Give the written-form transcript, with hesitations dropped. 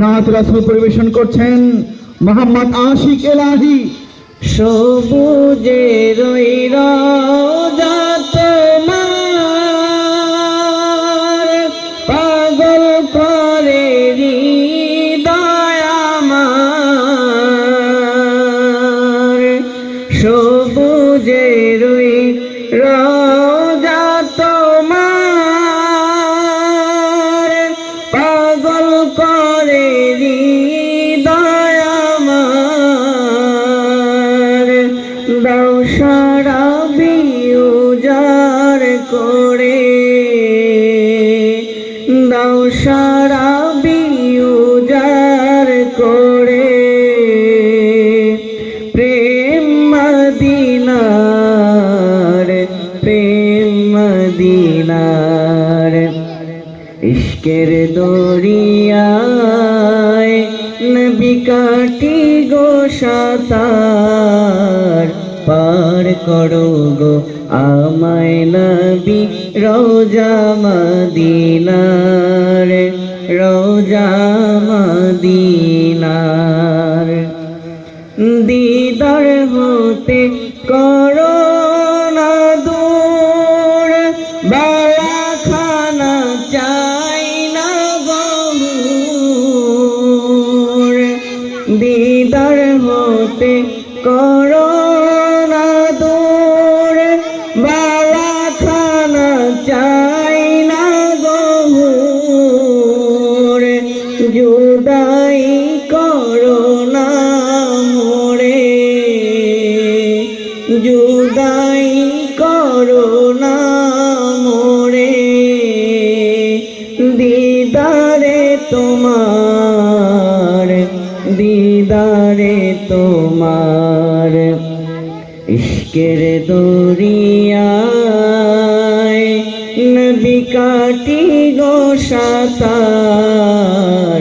নাত রাসূল পরিবেশন করছেন মোহাম্মদ আশিক এলাহি। সবুজের রোজা তোমার পাগল করে হৃদয় আমার। সবুজের রোজা তোমার পাগল করে হৃদয় আমার। দাও সারাবি উজাড় করে, দাও সারাবি উজাড় করে, প্রেম মদিনার, প্রেম মদিনার। ইশকের দরিয়ায় নবী কাটি গো সাতার, পার করো গো আমায় নবী রওজা মদিনার, রওজা মদিনার। দিদার হতে করো না দূর, বালাখানা চাই না গহুর। দিদার হতে করো না দূর, বালাখানা চাই না গহুর। জুদাই করো না মোরে, জুদাই করো না মোরে, দিদারে তোমার, দিদারে তোমার। ইশকের দরিয়ায় নবী কাটি গো সাতার,